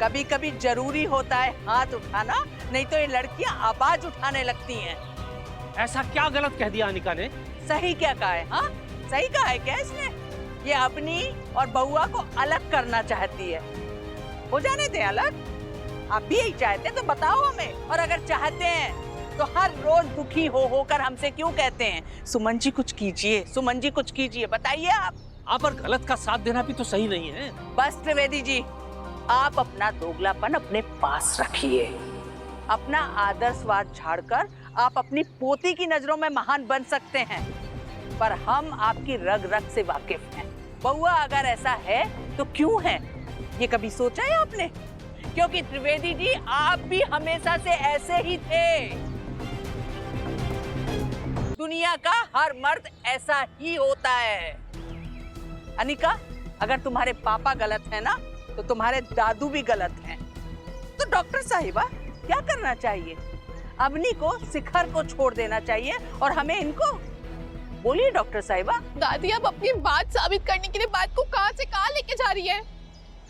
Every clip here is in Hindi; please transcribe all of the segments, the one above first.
कभी कभी जरूरी होता है हाथ उठाना, नहीं तो ये लड़कियां आवाज उठाने लगती हैं। ऐसा क्या गलत कह दिया अनिका ने? सही क्या कहा है? हाँ, सही कहा है क्या इसने? ये अपनी और बउआ को अलग करना चाहती है। हो जाने दे अलग। आप भी यही चाहते हैं तो बताओ हमें, और अगर चाहते हैं तो हर रोज दुखी हो होकर हमसे क्यों कहते हैं सुमन जी कुछ कीजिए, सुमन जी कुछ कीजिए? बताइए आप। पर गलत का साथ देना भी तो सही नहीं है। बस त्रिवेदी जी, आप अपना दोगलापन अपने पास रखिए। अपना आदर्शवाद झाड़कर आप अपनी पोती की नजरों में महान बन सकते हैं, पर हम आपकी रग रग से वाकिफ हैं। बउआ अगर ऐसा है तो क्यों है, ये कभी सोचा है आपने? क्योंकि त्रिवेदी जी आप भी हमेशा से ऐसे ही थे। दुनिया का हर मर्द ऐसा ही होता है। अनिका, अगर तुम्हारे पापा गलत है ना, तो तुम्हारे दादू भी गलत हैं। तो डॉक्टर साहिबा क्या करना चाहिए? अवनी को, शिखर को छोड़ देना चाहिए और हमें इनको। बोलिए डॉक्टर साहिबा। दादी अब अपनी बात साबित करने के लिए बात को कहां से कहां लेके जा रही है?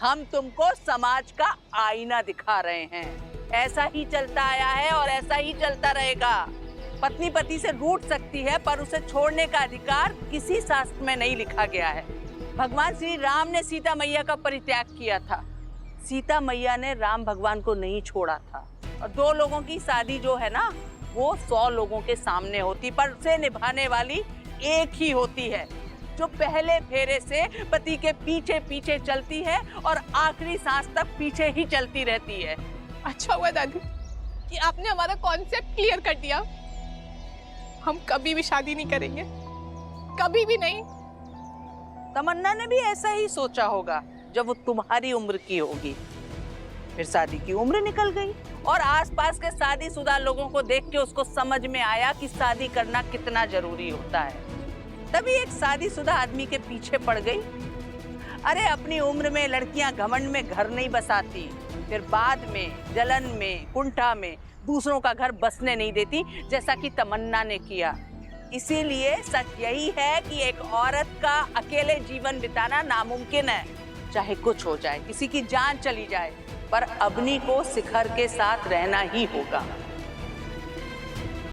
हम तुमको समाज का आईना दिखा रहे हैं। ऐसा ही चलता आया है और ऐसा ही चलता रहेगा। पत्नी पति से रूठ सकती है, पर उसे छोड़ने का अधिकार किसी शास्त्र में नहीं लिखा गया है। भगवान श्री राम ने सीता मैया का परित्याग किया था, सीता मैया ने राम भगवान को नहीं छोड़ा था। और दो लोगों की शादी जो है ना, वो 100 लोगों के सामने होती, पर उसे निभाने वाली एक ही होती है, जो पहले फेरे से पति के पीछे पीछे चलती है और आखिरी सांस तक पीछे ही चलती रहती है। अच्छा हुआ दादी कि आपने हमारा कॉन्सेप्ट क्लियर कर दिया। हम कभी भी शादी नहीं करेंगे, कभी भी नहीं। तमन्ना ने भी ऐसा ही सोचा होगा जब वो तुम्हारी उम्र की होगी। फिर शादी की उम्र निकल गई और आसपास के शादीशुदा लोगों को देख के उसको समझ में आया कि शादी करना कितना जरूरी होता है। तभी एक शादीशुदा आदमी के पीछे पड़ गई। अरे अपनी उम्र में लड़कियां घमंड में घर नहीं बसाती, फिर बाद में जलन में, कुंठा में दूसरों का घर बसने नहीं देती, जैसा कि तमन्ना ने किया। इसीलिए सच यही है कि एक औरत का अकेले जीवन बिताना नामुमकिन है। चाहे कुछ हो जाए, किसी की जान चली जाए, पर अवनी को शिखर के साथ रहना ही होगा।